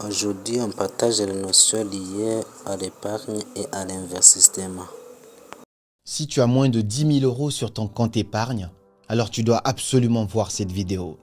Aujourd'hui, on partage les notions liées à l'épargne et à l'investissement. Si tu as moins de 10 000 € sur ton compte épargne, alors tu dois absolument voir cette vidéo.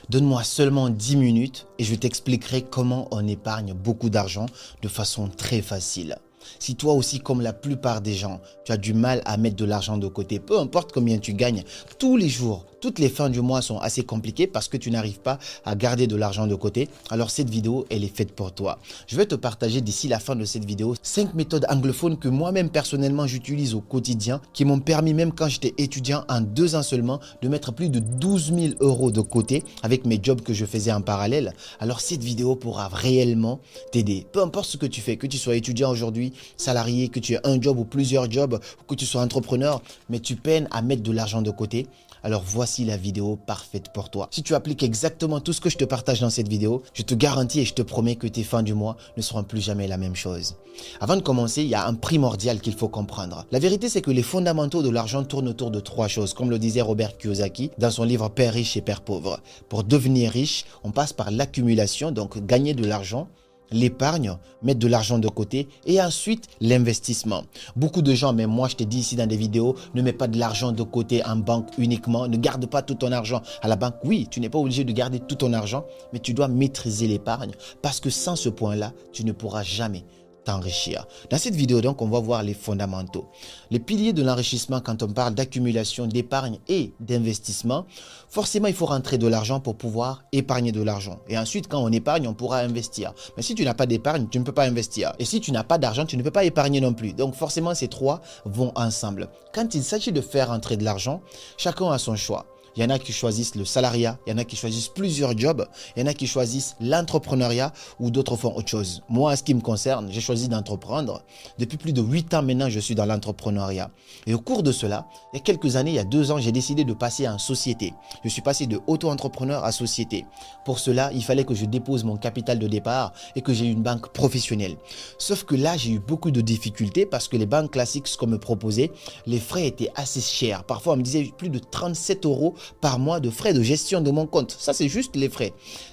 Donne-moi seulement 10 minutes et je t'expliquerai comment on épargne beaucoup d'argent de façon très facile. Si toi aussi, comme la plupart des gens, tu as du mal à mettre de l'argent de côté, peu importe combien tu gagnes, tous les jours, toutes les fins du mois sont assez compliquées parce que tu n'arrives pas à garder de l'argent de côté, alors cette vidéo, elle est faite pour toi. Je vais te partager d'ici la fin de cette vidéo 5 méthodes anglophones que moi-même personnellement j'utilise au quotidien, qui m'ont permis même quand j'étais étudiant en 2 ans seulement de mettre plus de 12 000 € de côté avec mes jobs que je faisais en parallèle. Alors cette vidéo pourra réellement t'aider. Peu importe ce que tu fais, que tu sois étudiant aujourd'hui, salarié, que tu aies un job ou plusieurs jobs, ou que tu sois entrepreneur, mais tu peines à mettre de l'argent de côté, alors voici la vidéo parfaite pour toi. Si tu appliques exactement tout ce que je te partage dans cette vidéo, je te garantis et je te promets que tes fins du mois ne seront plus jamais la même chose. Avant de commencer, il y a un primordial qu'il faut comprendre. La vérité, c'est que les fondamentaux de l'argent tournent autour de 3 choses, comme le disait Robert Kiyosaki dans son livre Père riche et Père pauvre. Pour devenir riche, on passe par l'accumulation, donc gagner de l'argent, l'épargne, mettre de l'argent de côté et ensuite l'investissement. Beaucoup de gens, mais moi je te dis ici dans des vidéos, ne mets pas de l'argent de côté en banque uniquement, ne garde pas tout ton argent à la banque. Oui, tu n'es pas obligé de garder tout ton argent, mais tu dois maîtriser l'épargne parce que sans ce point-là, tu ne pourras jamais t'enrichir. Dans cette vidéo, donc, on va voir les fondamentaux. Les piliers de l'enrichissement, quand on parle d'accumulation, d'épargne et d'investissement, forcément, il faut rentrer de l'argent pour pouvoir épargner de l'argent. Et ensuite, quand on épargne, on pourra investir. Mais si tu n'as pas d'épargne, tu ne peux pas investir. Et si tu n'as pas d'argent, tu ne peux pas épargner non plus. Donc, forcément, ces 3 vont ensemble. Quand il s'agit de faire rentrer de l'argent, chacun a son choix. Il y en a qui choisissent le salariat, il y en a qui choisissent plusieurs jobs, il y en a qui choisissent l'entrepreneuriat ou d'autres font autre chose. Moi, en ce qui me concerne, j'ai choisi d'entreprendre. Depuis plus de 8 ans maintenant, je suis dans l'entrepreneuriat. Et au cours de cela, il y a quelques années, il y a 2 ans, j'ai décidé de passer en société. Je suis passé de auto-entrepreneur à société. Pour cela, il fallait que je dépose mon capital de départ et que j'ai une banque professionnelle. Sauf que là, j'ai eu beaucoup de difficultés parce que les banques classiques, ce qu'on me proposait, les frais étaient assez chers. Parfois, on me disait plus de 37 € par mois de frais de gestion de mon compte. Ça, c'est juste les frais.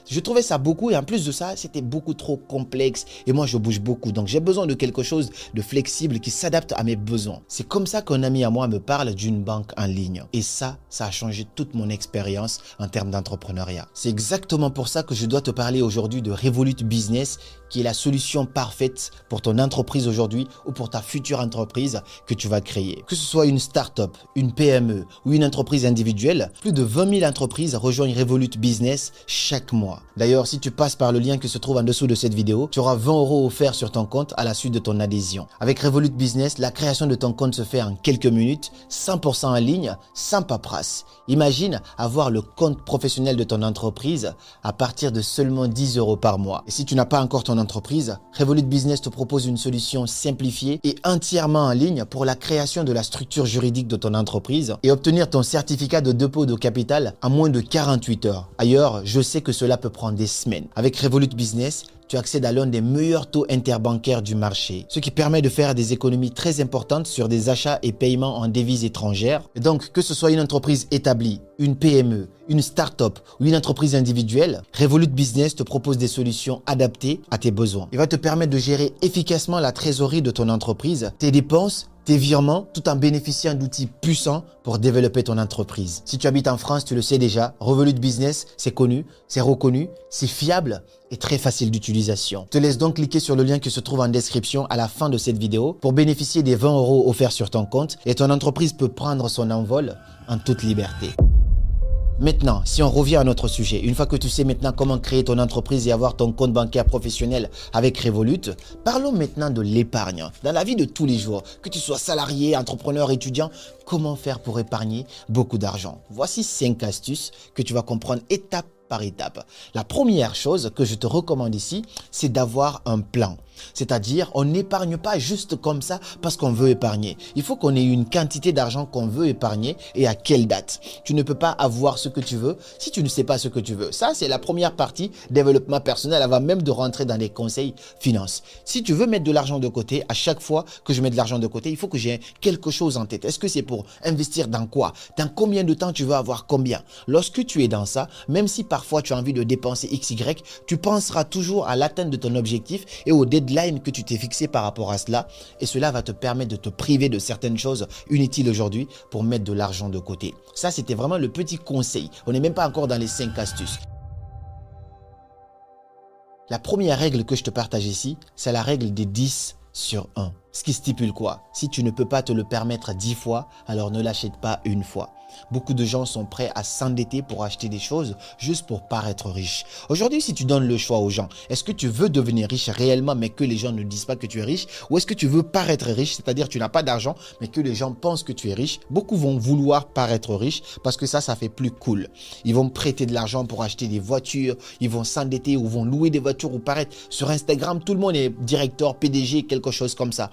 Je trouvais ça beaucoup et en plus de ça, c'était beaucoup trop complexe et moi, je bouge beaucoup. Donc, j'ai besoin de quelque chose de flexible qui s'adapte à mes besoins. C'est comme ça qu'un ami à moi me parle d'une banque en ligne. Et ça a changé toute mon expérience en termes d'entrepreneuriat. C'est exactement pour ça que je dois te parler aujourd'hui de Revolut Business, qui est la solution parfaite pour ton entreprise aujourd'hui ou pour ta future entreprise que tu vas créer. Que ce soit une start-up, une PME ou une entreprise individuelle, plus de 20 000 entreprises rejoignent Revolut Business chaque mois. D'ailleurs, si tu passes par le lien qui se trouve en dessous de cette vidéo, tu auras 20 € offerts sur ton compte à la suite de ton adhésion. Avec Revolut Business, la création de ton compte se fait en quelques minutes, 100% en ligne, sans paperasse. Imagine avoir le compte professionnel de ton entreprise à partir de seulement 10 € par mois. Et si tu n'as pas encore ton entreprise, Revolut Business te propose une solution simplifiée et entièrement en ligne pour la création de la structure juridique de ton entreprise et obtenir ton certificat de dépôt de capital en moins de 48 heures. Ailleurs, je sais que cela peut prendre des semaines. Avec Revolut Business, tu accèdes à l'un des meilleurs taux interbancaires du marché, ce qui permet de faire des économies très importantes sur des achats et paiements en devises étrangères. Et donc, que ce soit une entreprise établie, une PME, une start-up ou une entreprise individuelle, Revolut Business te propose des solutions adaptées à tes besoins. Il va te permettre de gérer efficacement la trésorerie de ton entreprise, tes dépenses, tes virements, tout en bénéficiant d'outils puissants pour développer ton entreprise. Si tu habites en France, tu le sais déjà, Revolut Business, c'est connu, c'est reconnu, c'est fiable et très facile d'utilisation. Je te laisse donc cliquer sur le lien qui se trouve en description à la fin de cette vidéo pour bénéficier des 20 € offerts sur ton compte et ton entreprise peut prendre son envol en toute liberté. Maintenant, si on revient à notre sujet, une fois que tu sais maintenant comment créer ton entreprise et avoir ton compte bancaire professionnel avec Revolut, parlons maintenant de l'épargne. Dans la vie de tous les jours, que tu sois salarié, entrepreneur, étudiant, comment faire pour épargner beaucoup d'argent? Voici 5 astuces que tu vas comprendre étape par étape. La première chose que je te recommande ici, c'est d'avoir un plan. C'est-à-dire, on n'épargne pas juste comme ça parce qu'on veut épargner. Il faut qu'on ait une quantité d'argent qu'on veut épargner et à quelle date. Tu ne peux pas avoir ce que tu veux si tu ne sais pas ce que tu veux. Ça, c'est la première partie développement personnel avant même de rentrer dans les conseils finance. Si tu veux mettre de l'argent de côté, à chaque fois que je mets de l'argent de côté, il faut que j'ai quelque chose en tête. Est-ce que c'est pour investir dans quoi? Dans combien de temps tu veux avoir combien? Lorsque tu es dans ça, même si parfois tu as envie de dépenser XY, tu penseras toujours à l'atteinte de ton objectif et au deadline que tu t'es fixé par rapport à cela. Et cela va te permettre de te priver de certaines choses inutiles aujourd'hui pour mettre de l'argent de côté. Ça, c'était vraiment le petit conseil. On n'est même pas encore dans les 5 astuces. La première règle que je te partage ici, c'est la règle des 10 sur 1. Ce qui stipule quoi? Si tu ne peux pas te le permettre 10 fois, alors ne l'achète pas une fois. Beaucoup de gens sont prêts à s'endetter pour acheter des choses juste pour paraître riche. Aujourd'hui, si tu donnes le choix aux gens, est-ce que tu veux devenir riche réellement mais que les gens ne disent pas que tu es riche? Ou est-ce que tu veux paraître riche, c'est-à-dire tu n'as pas d'argent mais que les gens pensent que tu es riche? Beaucoup vont vouloir paraître riche parce que ça fait plus cool. Ils vont prêter de l'argent pour acheter des voitures, ils vont s'endetter ou vont louer des voitures ou paraître sur Instagram. Tout le monde est directeur, PDG, quelque chose comme ça.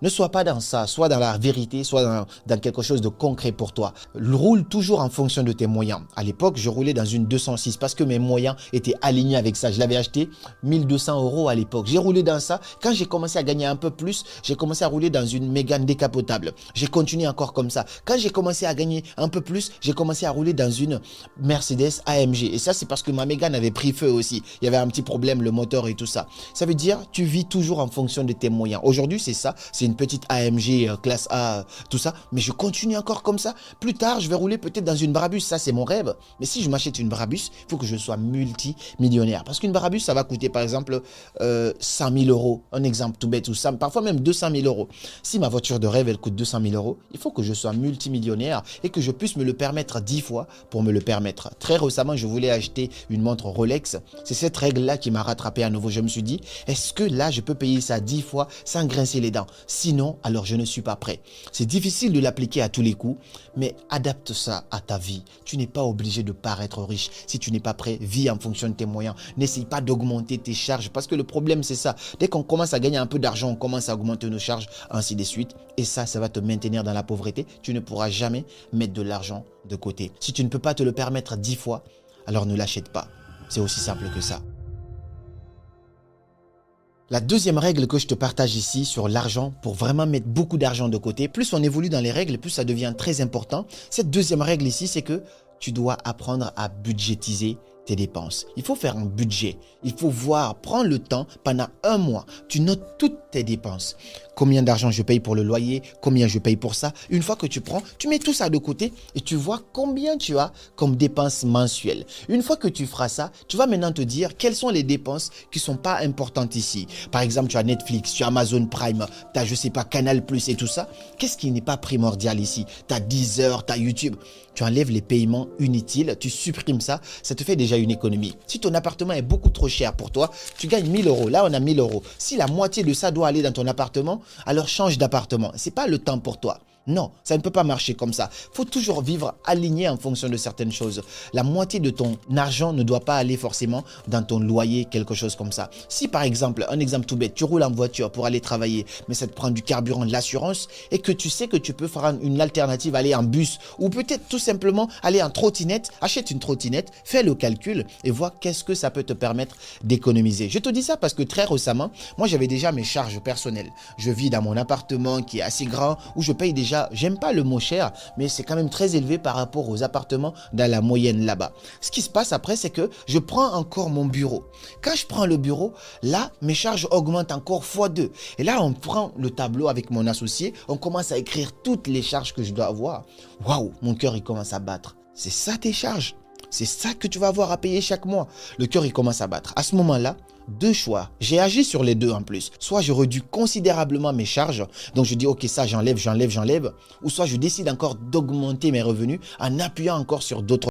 Ne sois pas dans ça, soit dans la vérité, soit dans quelque chose de concret pour toi. Roule toujours en fonction de tes moyens. À l'époque, je roulais dans une 206 parce que mes moyens étaient alignés avec ça. Je l'avais acheté 1200 € à l'époque. J'ai roulé dans ça. Quand j'ai commencé à gagner un peu plus, j'ai commencé à rouler dans une Mégane décapotable. J'ai continué encore comme ça. Quand j'ai commencé à gagner un peu plus, j'ai commencé à rouler dans une Mercedes AMG. Et ça, c'est parce que ma Mégane avait pris feu aussi. Il y avait un petit problème, le moteur et tout ça. Ça veut dire, tu vis toujours en fonction de tes moyens. Aujourd'hui, c'est ça. C'est une petite AMG classe A, tout ça, mais je continue encore comme ça. Plus tard, je vais rouler peut-être dans une Brabus, ça c'est mon rêve. Mais si je m'achète une Brabus, il faut que je sois multimillionnaire. Parce qu'une Brabus, ça va coûter par exemple 100 000 €, un exemple tout bête, ou ça, parfois même 200 000 €. Si ma voiture de rêve, elle coûte 200 000 €, il faut que je sois multimillionnaire et que je puisse me le permettre 10 fois pour me le permettre. Très récemment, je voulais acheter une montre Rolex. C'est cette règle-là qui m'a rattrapé à nouveau. Je me suis dit, est-ce que là, je peux payer ça 10 fois sans grincer les dents? Sinon, alors je ne suis pas prêt. C'est difficile de l'appliquer à tous les coups, mais adapte ça à ta vie. Tu n'es pas obligé de paraître riche. Si tu n'es pas prêt, vis en fonction de tes moyens. N'essaye pas d'augmenter tes charges parce que le problème, c'est ça. Dès qu'on commence à gagner un peu d'argent, on commence à augmenter nos charges, ainsi de suite. Et ça va te maintenir dans la pauvreté. Tu ne pourras jamais mettre de l'argent de côté. Si tu ne peux pas te le permettre 10 fois, alors ne l'achète pas. C'est aussi simple que ça. La deuxième règle que je te partage ici sur l'argent, pour vraiment mettre beaucoup d'argent de côté, plus on évolue dans les règles, plus ça devient très important. Cette deuxième règle ici, c'est que tu dois apprendre à budgétiser tes dépenses. Il faut faire un budget. Il faut voir, prendre le temps pendant un mois. Tu notes toutes tes dépenses. Combien d'argent je paye pour le loyer, combien je paye pour ça. Une fois que tu prends, tu mets tout ça de côté et tu vois combien tu as comme dépenses mensuelles. Une fois que tu feras ça, tu vas maintenant te dire quelles sont les dépenses qui ne sont pas importantes ici. Par exemple, tu as Netflix, tu as Amazon Prime, tu as, je sais pas, Canal Plus et tout ça. Qu'est-ce qui n'est pas primordial ici? Tu as Deezer, tu as YouTube. Tu enlèves les paiements inutiles, tu supprimes ça, ça te fait déjà une économie. Si ton appartement est beaucoup trop cher pour toi, tu gagnes 1000 €. Là, on a 1000 €. Si la moitié de ça doit aller dans ton appartement, alors change d'appartement. Ce n'est pas le temps pour toi. Non, ça ne peut pas marcher comme ça. Il faut toujours vivre aligné en fonction de certaines choses. La moitié de ton argent ne doit pas aller forcément dans ton loyer, quelque chose comme ça. Si par exemple, un exemple tout bête, tu roules en voiture pour aller travailler, mais ça te prend du carburant, de l'assurance, et que tu sais que tu peux faire une alternative, aller en bus, ou peut-être tout simplement aller en trottinette, achète une trottinette, fais le calcul et vois qu'est-ce que ça peut te permettre d'économiser. Je te dis ça parce que très récemment, moi j'avais déjà mes charges personnelles. Je vis dans mon appartement qui est assez grand, où je paye déjà, j'aime pas le mot cher, mais c'est quand même très élevé par rapport aux appartements dans la moyenne là-bas. Ce qui se passe après, c'est que je prends encore mon bureau. Quand je prends le bureau, là, mes charges augmentent encore x2. Et là, on prend le tableau avec mon associé, on commence à écrire toutes les charges que je dois avoir. Waouh, mon cœur, il commence à battre. C'est ça tes charges? C'est ça que tu vas avoir à payer chaque mois. Le cœur, il commence à battre. À ce moment-là, deux choix. J'ai agi sur les deux en plus. Soit je réduis considérablement mes charges, donc je dis ok, ça j'enlève, ou soit je décide encore d'augmenter mes revenus en appuyant encore sur d'autres